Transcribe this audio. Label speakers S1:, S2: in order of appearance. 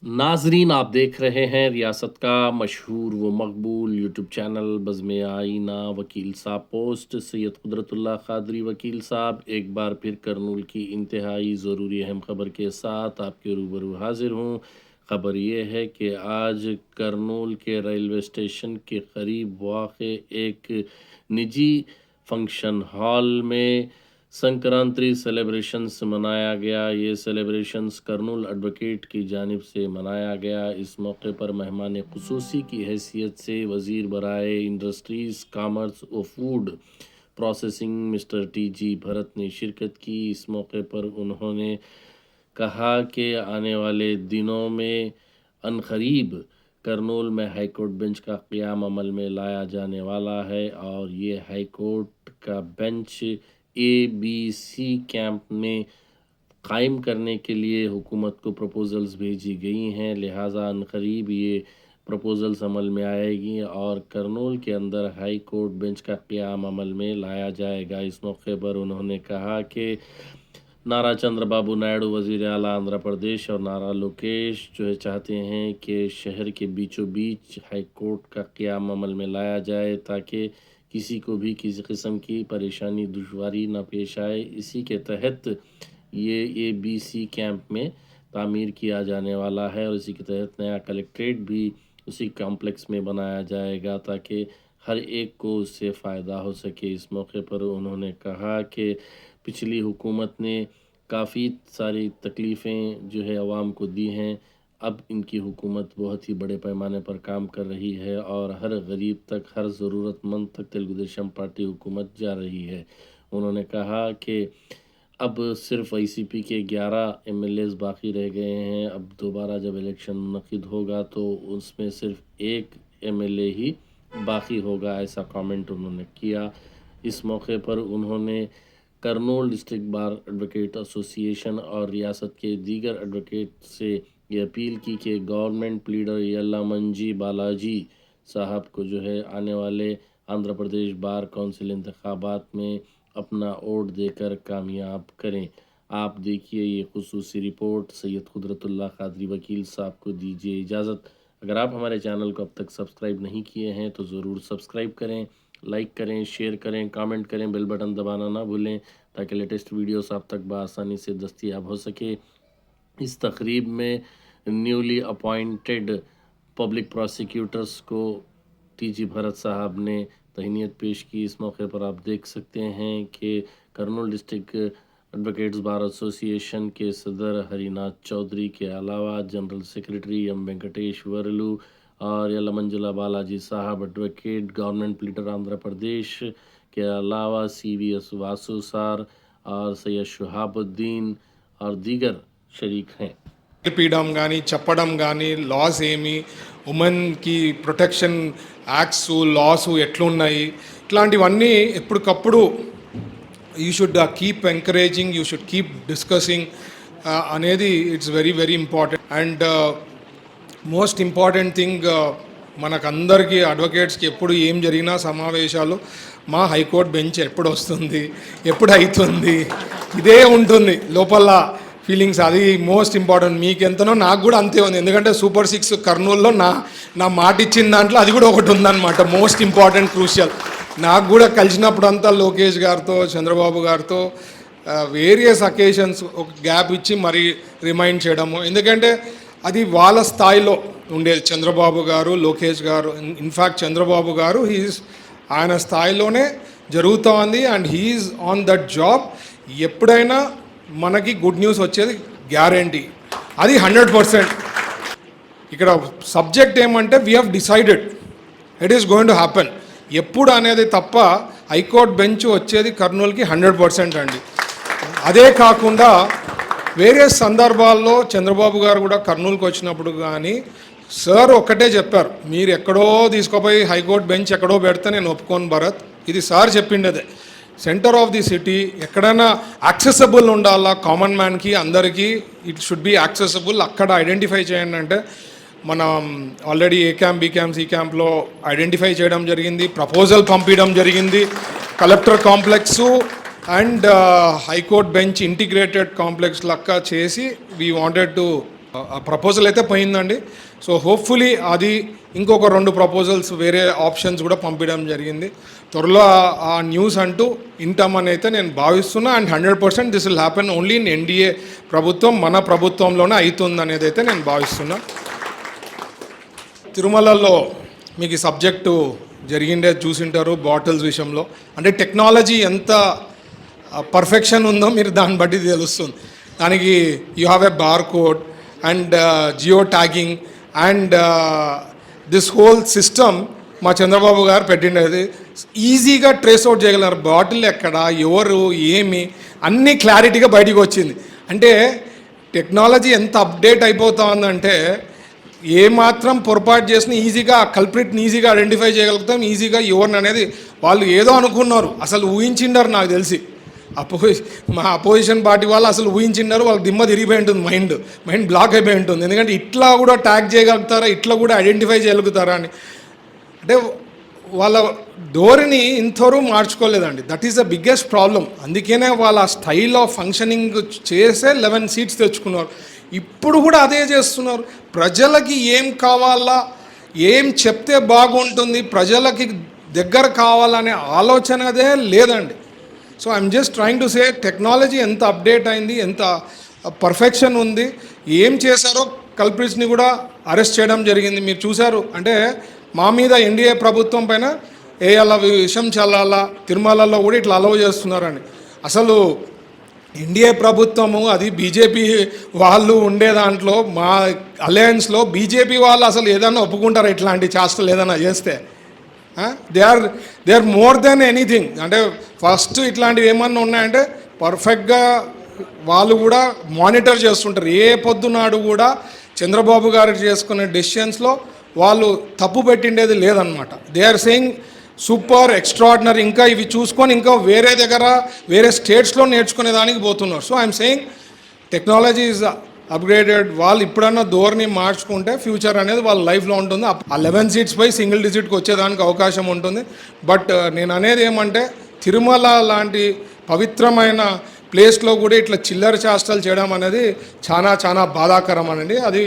S1: नाजरीन, आप देख रहे हैं रियासत का मशहूर व मकबूल यूट्यूब चैनल बज़्म आईना। वकील साहब पोस्ट सैयद कुदरतुल्लाह क़ादरी वकील साहब एक बार फिर करनूल की इंतहाई ज़रूरी अहम ख़बर के साथ आपके रूबरू हाजिर हूँ। ख़बर ये है कि आज करनूल के रेलवे स्टेशन के करीब वाक़ एक निजी फंक्शन हॉल में संक्रांति सेलिब्रेशंस मनाया गया। ये सेलिब्रेशंस करनूल एडवोकेट की जानिब से मनाया गया। इस मौके पर मेहमान खुसूसी की हैसियत से वज़ीर बराए इंडस्ट्रीज़, कॉमर्स व food processing mister T.G.. Bharat ने शिरकत की। इस मौके पर उन्होंने कहा कि आने वाले दिनों में अनकरीब करनूल में हाई कोर्ट बेंच का क़याम अमल में लाया जाने वाला है और ये हाई कोर्ट का बेंच ABC कैंप में कायम करने के लिए हुकूमत को प्रपोजल्स भेजी गई हैं। लिहाजा अनकरीब ये प्रपोजल्स अमल में आएगी और करनूल के अंदर हाई कोर्ट बेंच का क़याम अमल में लाया जाएगा। इस मौके पर उन्होंने कहा कि नारा चंद्रबाबू नायडू वज़ीर आला आंध्र प्रदेश और नारा लोकेश जो है चाहते हैं कि शहर के बीचों बीच हाई कोर्ट का क़याम अमल में लाया जाए ताकि किसी को भी किसी किस्म की परेशानी दुश्वारी ना पेश आए। इसी के तहत ये ABC कैंप में तामीर किया जाने वाला है और इसी के तहत नया कलेक्ट्रेट भी उसी कॉम्प्लेक्स में बनाया जाएगा ताकि हर एक को उससे फ़ायदा हो सके। इस मौके पर उन्होंने कहा कि पिछली हुकूमत ने काफ़ी सारी तकलीफ़ें जो है अवाम को दी हैं। अब इनकी हुकूमत बहुत ही बड़े पैमाने पर काम कर रही है और हर गरीब तक, हर ज़रूरतमंद तक तेलुगुदेशम पार्टी हुकूमत जा रही है। उन्होंने कहा कि अब सिर्फ ICP के 11 MLAs बाकी रह गए हैं। अब दोबारा जब इलेक्शन मुनक़िद होगा तो उसमें सिर्फ एक MLA ही बाकी होगा, ऐसा कमेंट उन्होंने किया। इस मौके पर उन्होंने Kurnool district bar advocate association और रियासत के दीगर एडवोकेट से ये अपील की कि गवर्नमेंट लीडर यल्लामंजी बालाजी साहब को जो है आने वाले आंध्र प्रदेश बार कौंसिल इंतखाबात में अपना वोट देकर कामयाब करें। आप देखिए ये खुसूसी रिपोर्ट। सैयद कुदरतुल्लाह क़ादरी वकील साहब को दीजिए इजाज़त। अगर आप हमारे चैनल को अब तक सब्सक्राइब नहीं किए हैं तो ज़रूर सब्सक्राइब करें, लाइक करें, शेयर करें, कमेंट करें, बेल बटन दबाना ना भूलें ताकि लेटेस्ट वीडियोस आप तक बआसानी से दस्तयाब हो सके। इस तकरीब में न्यूली अपॉइंटेड पब्लिक प्रोसिक्यूटर्स को T.G. भरत साहब ने तहनीत पेश की। इस मौके पर आप देख सकते हैं कि Kurnool district advocates bar association के सदर हरिनाथ चौधरी के अलावा general secretary M. Venkatesh Varlu और यल्लामंजला बालाजी साहब advocate, government leader Andhra Pradesh के अलावा CVS वासु सार और सैयद शुहाबुद्दीन और दीगर शरीक हैं।
S2: నేర్పించడం కానీ చెప్పడం కానీ లాస్ ఏమి, ఉమెన్కి ప్రొటెక్షన్ యాక్ట్స్ లాస్ ఎట్లున్నాయి, ఇట్లాంటివన్నీ ఎప్పటికప్పుడు you should keep encouraging, you should keep discussing అనేది it's very very important. And most important thing మనకందరికీ అడ్వకేట్స్కి ఎప్పుడు ఏం జరిగినా సమావేశాలు మా హైకోర్టు బెంచ్ ఎప్పుడు వస్తుంది, ఎప్పుడు అవుతుంది, ఇదే ఉంటుంది లోపల ఫీలింగ్స్. అది మోస్ట్ ఇంపార్టెంట్. మీకు ఎంతనో నాకు కూడా అంతే ఉంది. ఎందుకంటే సూపర్ 6 కర్నూలులో నా మాట ఇచ్చిన దాంట్లో అది కూడా ఒకటి ఉందన్నమాట. Most important, crucial. నాకు కూడా కలిసినప్పుడు అంతా లోకేష్ గారితో, చంద్రబాబు గారితో వేరియస్ అకేషన్స్ ఒక గ్యాప్ ఇచ్చి మరీ రిమైండ్ చేయడము. ఎందుకంటే అది వాళ్ళ స్థాయిలో ఉండేది. చంద్రబాబు గారు, లోకేష్ గారు, ఇన్ఫ్యాక్ట్ చంద్రబాబు గారు ఆయన స్థాయిలోనే జరుగుతూ ఉంది and he's on that job. ఎప్పుడైనా మనకి గుడ్ న్యూస్ వచ్చేది గ్యారంటీ, అది 100%. ఇక్కడ సబ్జెక్ట్ ఏమంటే we have decided it is going to happen ఎప్పుడు అనేది తప్ప హైకోర్టు బెంచ్ వచ్చేది కర్నూలుకి 100% అండి. అదే కాకుండా వేరే సందర్భాల్లో చంద్రబాబు గారు కూడా కర్నూలుకి వచ్చినప్పుడు కానీ సార్ ఒక్కటే చెప్పారు, మీరు ఎక్కడో తీసుకుపోయి హైకోర్టు బెంచ్ ఎక్కడో పెడితే నేను ఒప్పుకోను భరత్, ఇది సార్ చెప్పిండేదే. సెంటర్ ఆఫ్ ది సిటీ ఎక్కడైనా యాక్సెసబుల్ ఉండాలా కామన్ మ్యాన్కి, అందరికీ ఇట్ షుడ్ బి యాక్సెసబుల్. అక్కడ ఐడెంటిఫై చేయండి అంటే మనం already A camp, B camp, C క్యాంప్లో ఐడెంటిఫై చేయడం జరిగింది, ప్రపోజల్ పంపించడం జరిగింది. Collector complex and high court bench integrated complex లెక్క చేసి వీ వాంటెడ్ టు ఆ ప్రపోజల్ అయితే పోయిందండి. సో హోప్ఫుల్లీ అది ఇంకొక 2 ప్రపోజల్స్ వేరే ఆప్షన్స్ కూడా పంపించడం జరిగింది. త్వరలో ఆ న్యూస్ అంటూ వింటామని అయితే నేను భావిస్తున్నా. And 100% this will happen only in NDA ప్రభుత్వం, మన ప్రభుత్వంలోనే అవుతుంది అనేది అయితే నేను భావిస్తున్నా. తిరుమలలో మీకు ఈ సబ్జెక్టు జరిగిండే చూసింటారు బాటిల్స్ విషయంలో. అంటే టెక్నాలజీ ఎంత పర్ఫెక్షన్ ఉందో మీరు దాన్ని బట్టి తెలుస్తుంది. దానికి you have a bar code and geo tagging and this whole system మా చంద్రబాబు గారు పెట్టిండేది. ఈజీగా ట్రేస్ అవుట్ చేయగలరు బాటిల్ ఎక్కడ, ఎవరు, ఏమి, అన్నీ క్లారిటీగా బయటికి వచ్చింది. అంటే టెక్నాలజీ ఎంత అప్డేట్ అయిపోతా ఉందంటే ఏ మాత్రం పొరపాటు చేసినా ఈజీగా ఆ కల్ప్రిట్ని ఈజీగా ఐడెంటిఫై చేయగలుగుతాం. ఈజీగా ఎవరిని అనేది వాళ్ళు ఏదో అనుకున్నారు, అసలు ఊహించిండారు. నాకు తెలిసి మా అపోజిషన్ పార్టీ వాళ్ళు అసలు ఊహించినారు, వాళ్ళకి దిమ్మ తిరిగిపోయి ఉంటుంది, మైండ్ బ్లాక్ అయిపోయి ఉంటుంది. ఎందుకంటే ఇట్లా కూడా ట్యాగ్ చేయగలుగుతారా, ఇట్లా కూడా ఐడెంటిఫై చేయగలుగుతారా అని. అంటే వాళ్ళ ధోరణి ఇంతవరకు మార్చుకోలేదండి. That is the biggest problem. అందుకనే వాళ్ళ స్టైల్ ఆఫ్ ఫంక్షనింగ్ చేసే 11 సీట్స్ తెచ్చుకున్నారు. ఇప్పుడు కూడా అదే చేస్తున్నారు. ప్రజలకి ఏం కావాలా, ఏం చెప్తే బాగుంటుంది, ప్రజలకి దగ్గర కావాలనే ఆలోచన అదే లేదండి. So I'm just trying to say technology ఎంత అప్డేట్ అయింది, ఎంత పర్ఫెక్షన్ ఉంది, ఏం చేశారో కల్ప్రిట్స్ని కూడా అరెస్ట్ చేయడం జరిగింది. మీరు చూశారు. అంటే మా మీద ఎన్డీఏ ప్రభుత్వం పైన వేయాల, విషం చల్లాలా, తిరుమలలో కూడా ఇట్లా అలవ్ చేస్తున్నారండి. అసలు ఎన్డీఏ ప్రభుత్వము అది బీజేపీ వాళ్ళు ఉండే దాంట్లో మా అలయన్స్లో బీజేపీ వాళ్ళు అసలు ఏదైనా ఒప్పుకుంటారు ఇట్లాంటి చేష్టలు ఏదైనా చేస్తే? They are more than anything. అంటే ఫస్ట్ ఇట్లాంటివి ఏమన్నా ఉన్నాయంటే పర్ఫెక్ట్గా వాళ్ళు కూడా మానిటర్ చేస్తుంటారు. ఏ పొద్దునాడు కూడా చంద్రబాబు గారు చేసుకునే డెసిషన్స్లో వాళ్ళు తప్పు పెట్టిండేది లేదనమాట. They are saying super extraordinary, ఇంకా ఇవి చూసుకొని ఇంకా వేరే దగ్గర వేరే స్టేట్స్లో నేర్చుకునే దానికి పోతున్నారు. So I'm saying technology is upgraded. వాళ్ళు ఇప్పుడన్నా ధోరణి మార్చుకుంటే ఫ్యూచర్ అనేది వాళ్ళ లైఫ్లో ఉంటుంది. ఆ 11 సీట్స్ పై సింగిల్ డిజిట్కి వచ్చేదానికి అవకాశం ఉంటుంది. బట్ నేను అనేది ఏమంటే తిరుమల లాంటి పవిత్రమైన ప్లేస్లో కూడా ఇట్లా చిల్లర చేష్టలు చేయడం అనేది చాలా చాలా బాధాకరం అనండి. అది